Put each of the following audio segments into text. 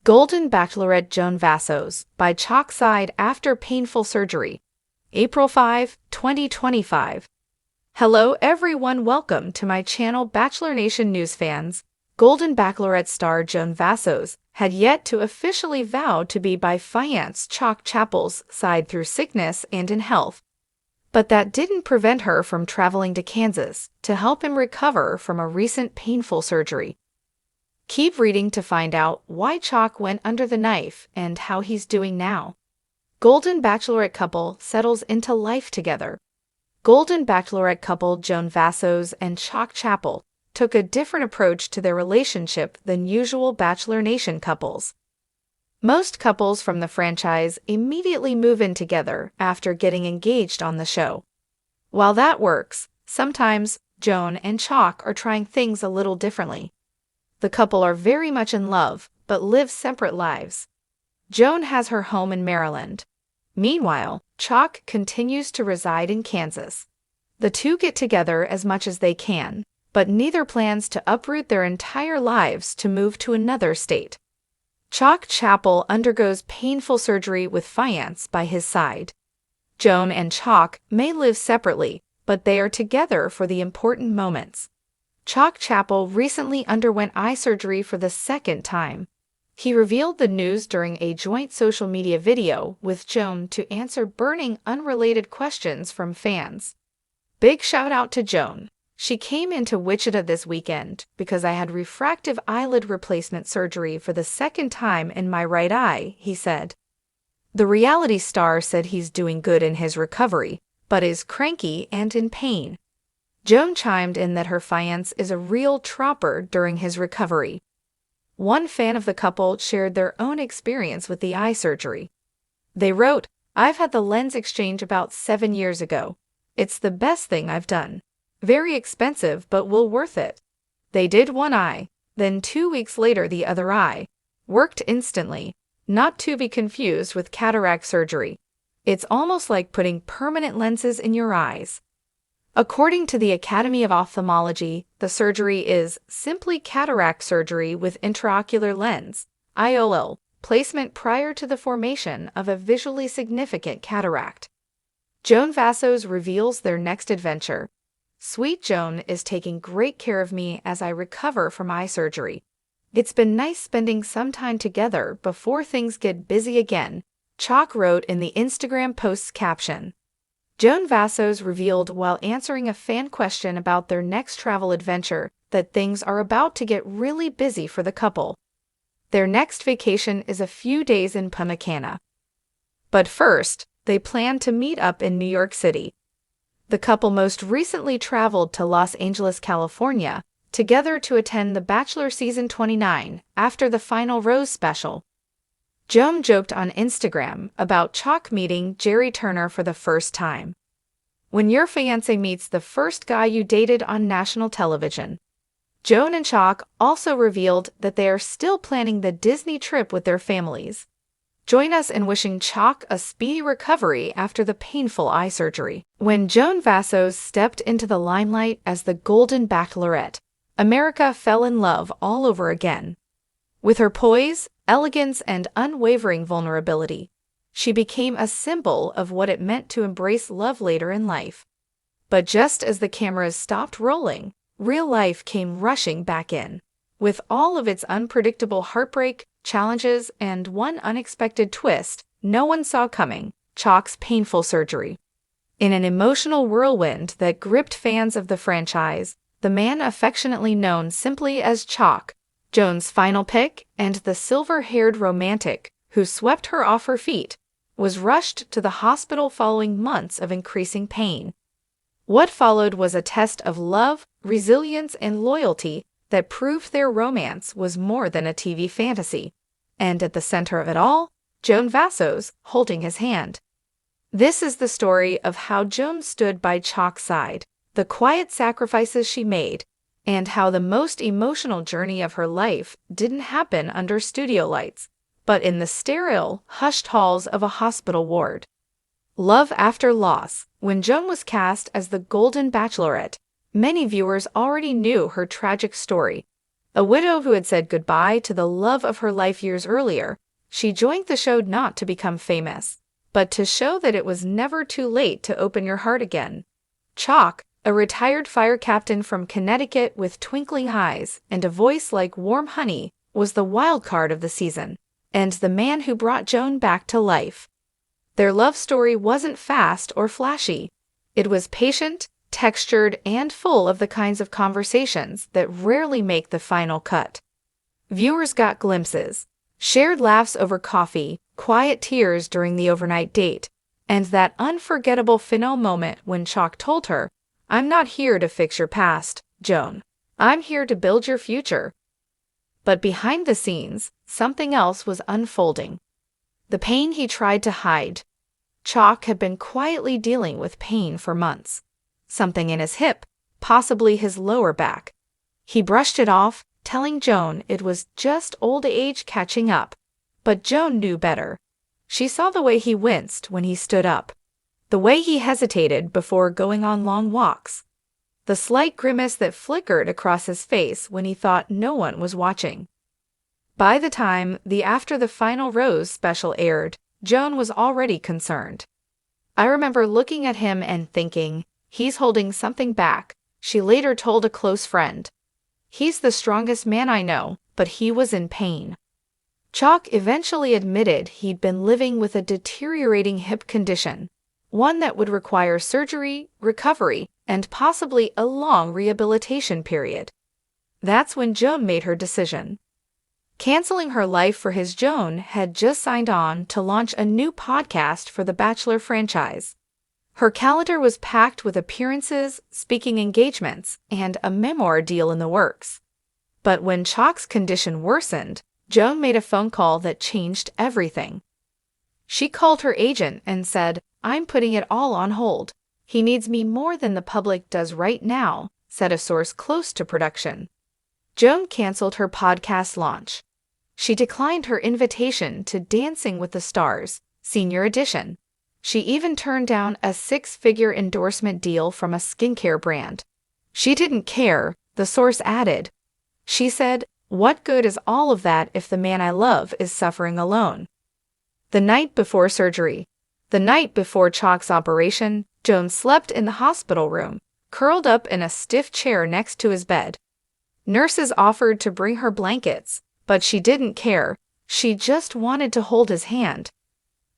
Golden Bachelorette Joan Vassos by Chock side after painful surgery. April 5, 2025. Hello everyone, welcome to my channel Bachelor Nation News fans. Golden Bachelorette star Joan Vassos had yet to officially vow to be by fiancé Chock Chapple's side through sickness and in health. But that didn't prevent her from traveling to Kansas to help him recover from a recent painful surgery. Keep reading to find out why Chock went under the knife and how he's doing now. Golden Bachelorette couple settles into life together. Golden Bachelorette couple Joan Vassos and Chock Chapple took a different approach to their relationship than usual Bachelor Nation couples. Most couples from the franchise immediately move in together after getting engaged on the show. While that works, sometimes Joan and Chock are trying things a little differently. The couple are very much in love, but live separate lives. Joan has her home in Maryland. Meanwhile, Chock continues to reside in Kansas. The two get together as much as they can, but neither plans to uproot their entire lives to move to another state. Chock Chapple undergoes painful surgery with fiancé by his side. Joan and Chock may live separately, but they are together for the important moments. Chock Chapple recently underwent eye surgery for the second time. He revealed the news during a joint social media video with Joan to answer burning unrelated questions from fans. Big shout out to Joan. She came into Wichita this weekend because I had refractive eyelid replacement surgery for the second time in my right eye, he said. The reality star said he's doing good in his recovery, but is cranky and in pain. Joan chimed in that her fiancé is a real tropper during his recovery. One fan of the couple shared their own experience with the eye surgery. They wrote, "I've had the lens exchange about 7 years ago. It's the best thing I've done. Very expensive, but well worth it. They did one eye, then 2 weeks later the other eye. Worked instantly, not to be confused with cataract surgery. It's almost like putting permanent lenses in your eyes." According to the Academy of Ophthalmology, the surgery is simply cataract surgery with intraocular lens, IOL, placement prior to the formation of a visually significant cataract. Joan Vassos reveals their next adventure. "Sweet Joan is taking great care of me as I recover from eye surgery. It's been nice spending some time together before things get busy again," Chock wrote in the Instagram post's caption. Joan Vassos revealed while answering a fan question about their next travel adventure that things are about to get really busy for the couple. Their next vacation is a few days in Punta Cana. But first, they plan to meet up in New York City. The couple most recently traveled to Los Angeles, California, together to attend The Bachelor Season 29 after the final Rose special. Joan joked on Instagram about Chock meeting Jerry Turner for the first time. "When your fiancé meets the first guy you dated on national television." Joan and Chock also revealed that they are still planning the Disney trip with their families. Join us in wishing Chock a speedy recovery after the painful eye surgery. When Joan Vassos stepped into the limelight as the Golden Bachelorette, America fell in love all over again. With her poise, elegance, and unwavering vulnerability, she became a symbol of what it meant to embrace love later in life. But just as the cameras stopped rolling, real life came rushing back in. With all of its unpredictable heartbreak, challenges, and one unexpected twist no one saw coming, Chock's painful surgery. In an emotional whirlwind that gripped fans of the franchise, the man affectionately known simply as Chock, Joan's final pick, and the silver-haired romantic who swept her off her feet, was rushed to the hospital following months of increasing pain. What followed was a test of love, resilience, and loyalty that proved their romance was more than a TV fantasy. And at the center of it all, Joan Vassos holding his hand. This is the story of how Joan stood by Chock's side, the quiet sacrifices she made, and how the most emotional journey of her life didn't happen under studio lights, but in the sterile, hushed halls of a hospital ward. Love after loss. When Joan was cast as the Golden Bachelorette, many viewers already knew her tragic story. A widow who had said goodbye to the love of her life years earlier, she joined the show not to become famous, but to show that it was never too late to open your heart again. Chock, a retired fire captain from Connecticut with twinkling eyes and a voice like warm honey, was the wild card of the season, and the man who brought Joan back to life. Their love story wasn't fast or flashy. It was patient, textured, and full of the kinds of conversations that rarely make the final cut. Viewers got glimpses, shared laughs over coffee, quiet tears during the overnight date, and that unforgettable final moment when Chock told her, "I'm not here to fix your past, Joan. I'm here to build your future." But behind the scenes, something else was unfolding. The pain he tried to hide. Chock had been quietly dealing with pain for months. Something in his hip, possibly his lower back. He brushed it off, telling Joan it was just old age catching up. But Joan knew better. She saw the way he winced when he stood up, the way he hesitated before going on long walks, the slight grimace that flickered across his face when he thought no one was watching. By the time the After the Final Rose special aired, Joan was already concerned. "I remember looking at him and thinking, he's holding something back," she later told a close friend. "He's the strongest man I know, but he was in pain." Chock eventually admitted he'd been living with a deteriorating hip condition, one that would require surgery, recovery, and possibly a long rehabilitation period. That's when Joan made her decision. Canceling her life for his Joan had just signed on to launch a new podcast for the Bachelor franchise. Her calendar was packed with appearances, speaking engagements, and a memoir deal in the works. But when Chock's condition worsened, Joan made a phone call that changed everything. She called her agent and said, "I'm putting it all on hold. He needs me more than the public does right now," said a source close to production. Joan canceled her podcast launch. She declined her invitation to Dancing with the Stars, Senior Edition. She even turned down a six-figure endorsement deal from a skincare brand. She didn't care, the source added. She said, "What good is all of that if the man I love is suffering alone?" The night before surgery, the night before Chock's operation, Joan slept in the hospital room, curled up in a stiff chair next to his bed. Nurses offered to bring her blankets, but she didn't care. She just wanted to hold his hand.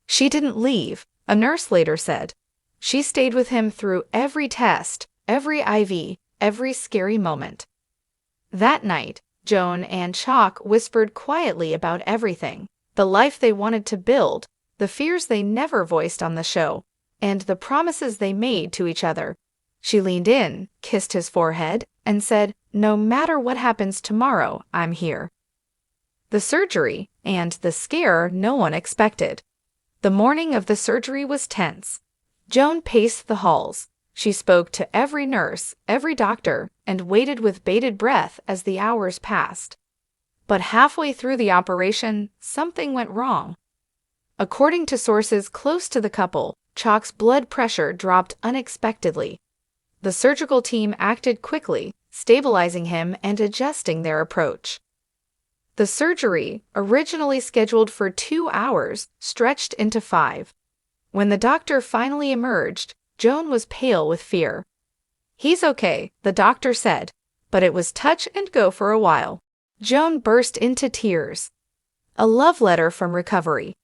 She didn't leave, a nurse later said. She stayed with him through every test, every IV, every scary moment. That night, Joan and Chock whispered quietly about everything, the life they wanted to build, the fears they never voiced on the show, and the promises they made to each other. She leaned in, kissed his forehead, and said, "No matter what happens tomorrow, I'm here." The surgery, and the scare no one expected. The morning of the surgery was tense. Joan paced the halls. She spoke to every nurse, every doctor, and waited with bated breath as the hours passed. But halfway through the operation, something went wrong. According to sources close to the couple, Chock's blood pressure dropped unexpectedly. The surgical team acted quickly, stabilizing him and adjusting their approach. The surgery, originally scheduled for 2 hours, stretched into 5. When the doctor finally emerged, Joan was pale with fear. "He's okay," the doctor said, but it was touch and go for a while. Joan burst into tears. A love letter from recovery.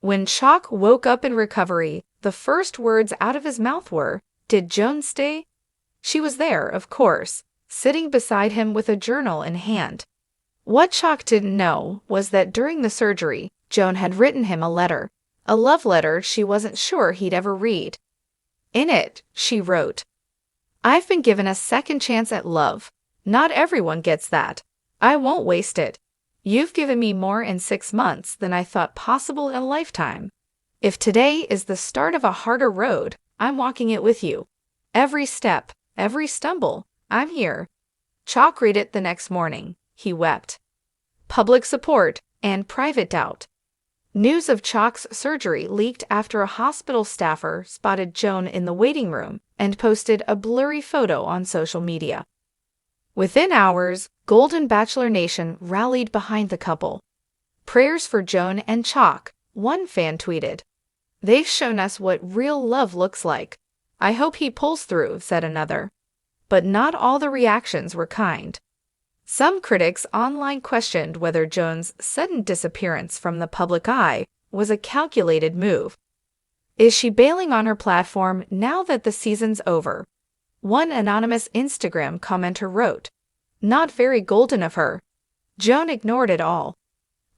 When Chock woke up in recovery, the first words out of his mouth were, "Did Joan stay?" She was there, of course, sitting beside him with a journal in hand. What Chock didn't know was that during the surgery, Joan had written him a letter, a love letter she wasn't sure he'd ever read. In it, she wrote, "I've been given a second chance at love. Not everyone gets that. I won't waste it. You've given me more in 6 months than I thought possible in a lifetime. If today is the start of a harder road, I'm walking it with you. Every step, every stumble, I'm here." Chock read it the next morning. He wept. Public support and private doubt. News of Chock's surgery leaked after a hospital staffer spotted Joan in the waiting room and posted a blurry photo on social media. Within hours, Golden Bachelor Nation rallied behind the couple. Prayers for Joan and Chock, one fan tweeted. They've shown us what real love looks like. I hope he pulls through, said another. But not all the reactions were kind. Some critics online questioned whether Joan's sudden disappearance from the public eye was a calculated move. Is she bailing on her platform now that the season's over? One anonymous Instagram commenter wrote, "Not very golden of her." Joan ignored it all.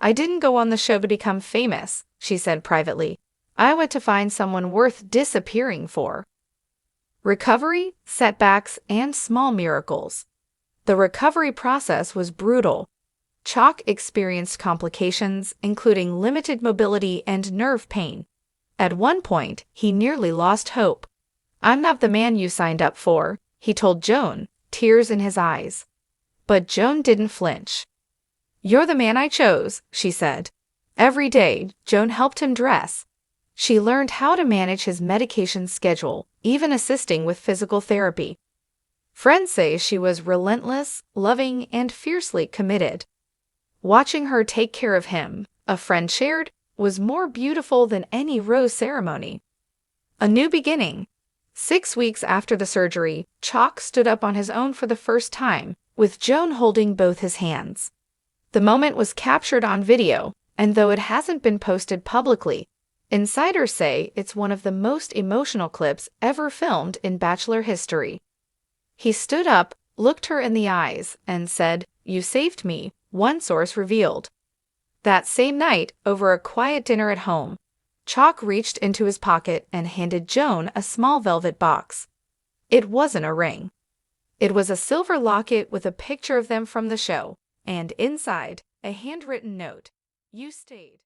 "I didn't go on the show to become famous," she said privately. "I went to find someone worth disappearing for." Recovery, setbacks, and small miracles. The recovery process was brutal. Chock experienced complications, including limited mobility and nerve pain. At one point, he nearly lost hope. "I'm not the man you signed up for," he told Joan, tears in his eyes. But Joan didn't flinch. "You're the man I chose," she said. Every day, Joan helped him dress. She learned how to manage his medication schedule, even assisting with physical therapy. Friends say she was relentless, loving, and fiercely committed. Watching her take care of him, a friend shared, was more beautiful than any rose ceremony. A new beginning. 6 weeks after the surgery, Chock stood up on his own for the first time, with Joan holding both his hands. The moment was captured on video, and though it hasn't been posted publicly, insiders say it's one of the most emotional clips ever filmed in Bachelor history. He stood up, looked her in the eyes, and said, "You saved me," one source revealed. That same night, over a quiet dinner at home, Chock reached into his pocket and handed Joan a small velvet box. It wasn't a ring. It was a silver locket with a picture of them from the show, and inside, a handwritten note. "You stayed."